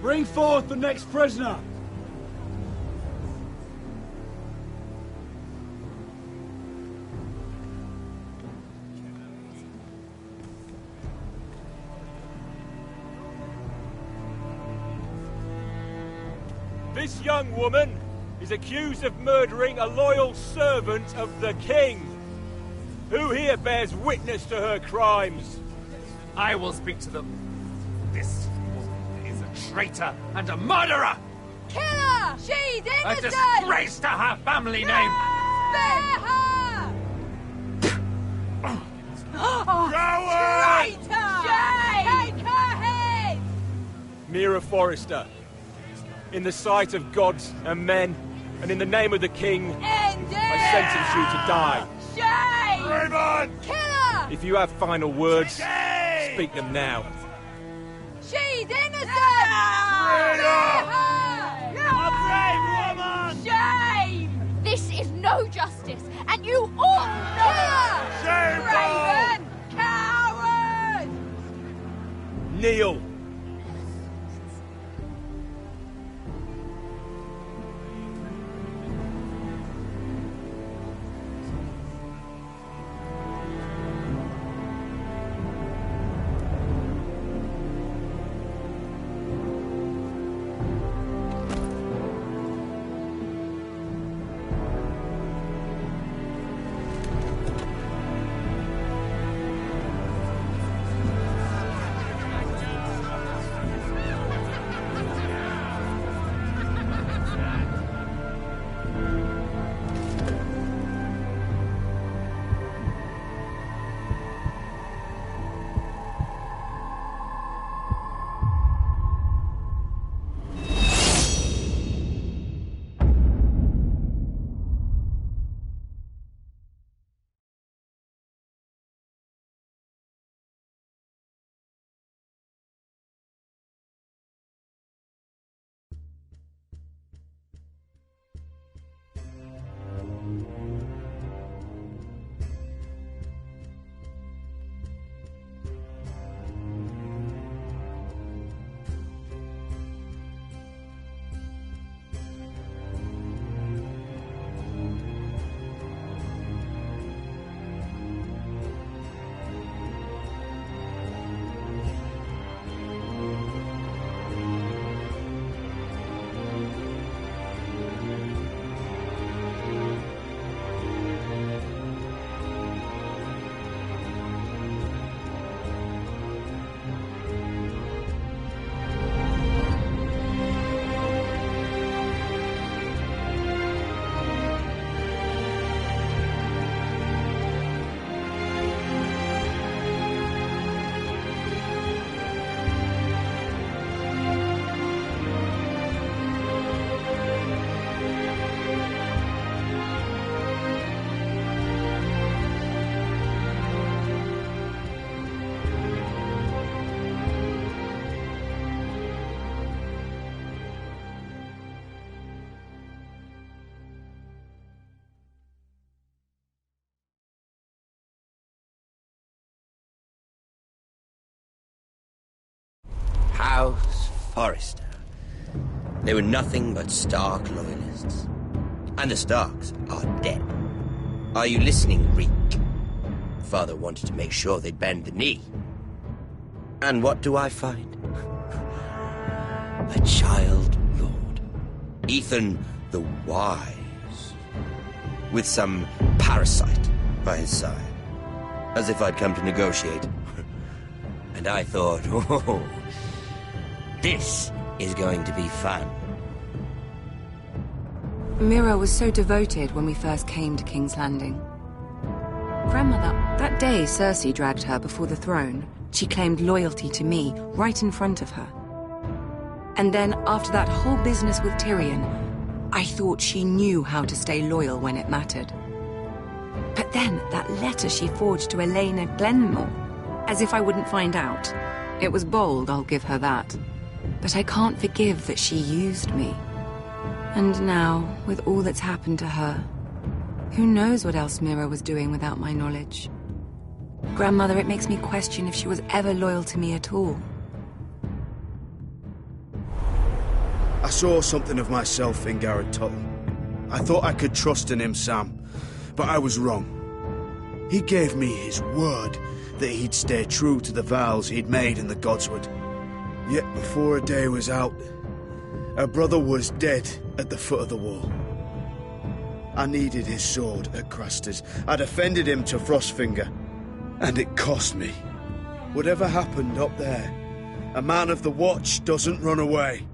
Bring forth the next prisoner! This young woman is accused of murdering a loyal servant of the king. Who here bears witness to her crimes? I will speak to them. This woman is a traitor and a murderer! Kill her! She's A innocent! disgrace to her family name! Spare her! Coward! Shame! Take her head! Mira Forrester, in the sight of gods and men, and in the name of the king, I sentence you to die. Shame! Raven! Kill her! If you have final words, speak them now. She's innocent! Spare her! A brave woman! Shame! This is no justice, and you all know it! Raven! Coward! Kneel! Forrester. They were nothing but Stark loyalists. And the Starks are dead. Are you listening, Reek? Father wanted to make sure they'd bend the knee. And what do I find? A child lord. Ethan the Wise. With some parasite by his side. As if I'd come to negotiate. And I thought, oh, this is going to be fun. Mira was so devoted when we first came to King's Landing. Grandmother, that day Cersei dragged her before the throne, she claimed loyalty to me right in front of her. And then, after that whole business with Tyrion, I thought she knew how to stay loyal when it mattered. But then, that letter she forged to Elena Glenmore, as if I wouldn't find out. It was bold, I'll give her that. But I can't forgive that she used me. And now, with all that's happened to her, who knows what else Mira was doing without my knowledge? Grandmother, it makes me question if she was ever loyal to me at all. I saw something of myself in Garrett Tuttle. I thought I could trust in him, Sam, but I was wrong. He gave me his word that he'd stay true to the vows he'd made in the Godswood. Yet before a day was out, her brother was dead at the foot of the wall. I needed his sword at Craster's. I defended him to Frostfinger, and it cost me. Whatever happened up there, a man of the Watch doesn't run away.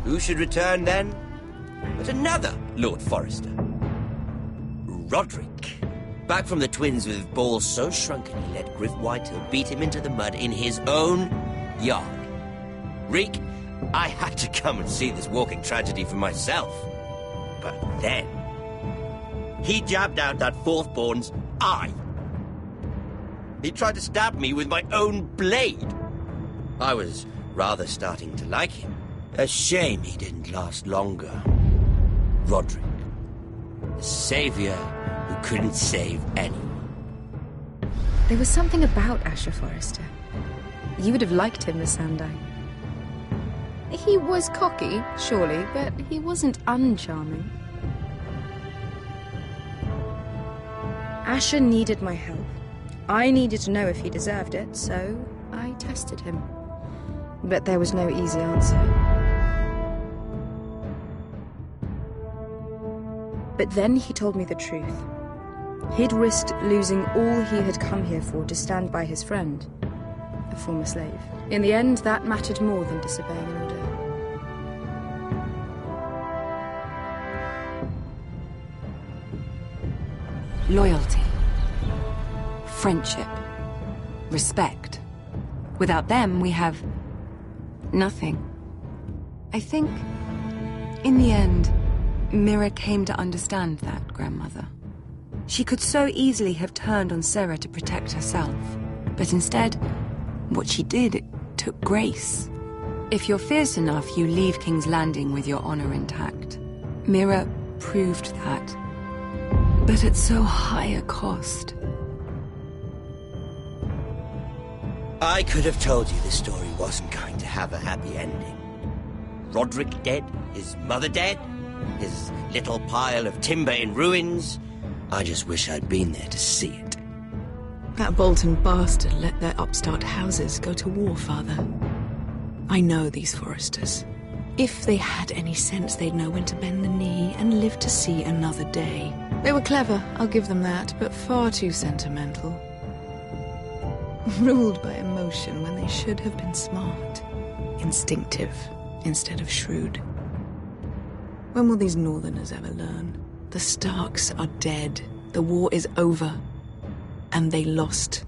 Who should return then? But another Lord Forrester. Roderick. Back from the Twins with balls so shrunken he let Griff Whitehill beat him into the mud in his own yard. Reek, I had to come and see this walking tragedy for myself. But then, he jabbed out that fourth-born's eye. He tried to stab me with my own blade. I was rather starting to like him. A shame he didn't last longer. Roderick, the savior who couldn't save anyone. There was something about Asher Forrester. You would have liked him, Miss Sandine. He was cocky, surely, but he wasn't uncharming. Asher needed my help. I needed to know if he deserved it, so I tested him. But there was no easy answer. But then he told me the truth. He'd risked losing all he had come here for to stand by his friend, a former slave. In the end, that mattered more than disobeying an order. Loyalty. Friendship. Respect. Without them, we have nothing. I think, in the end, Mira came to understand that, Grandmother. She could so easily have turned on Sarah to protect herself. But instead, what she did, it took grace. If you're fierce enough, you leave King's Landing with your honor intact. Mira proved that. But at so high a cost. I could have told you this story wasn't going to have a happy ending. Roderick dead, his mother dead, his little pile of timber in ruins. I just wish I'd been there to see it. That Bolton bastard let their upstart houses go to war, Father. I know these Forresters. If they had any sense, they'd know when to bend the knee and live to see another day. They were clever, I'll give them that, but far too sentimental. Ruled by emotion when they should have been smart. Instinctive instead of shrewd. When will these Northerners ever learn? The Starks are dead. The war is over. And they lost.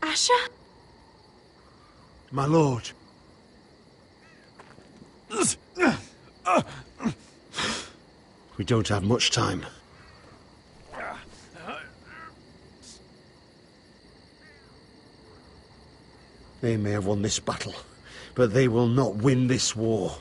Asher? My lord. We don't have much time. They may have won this battle, but they will not win this war.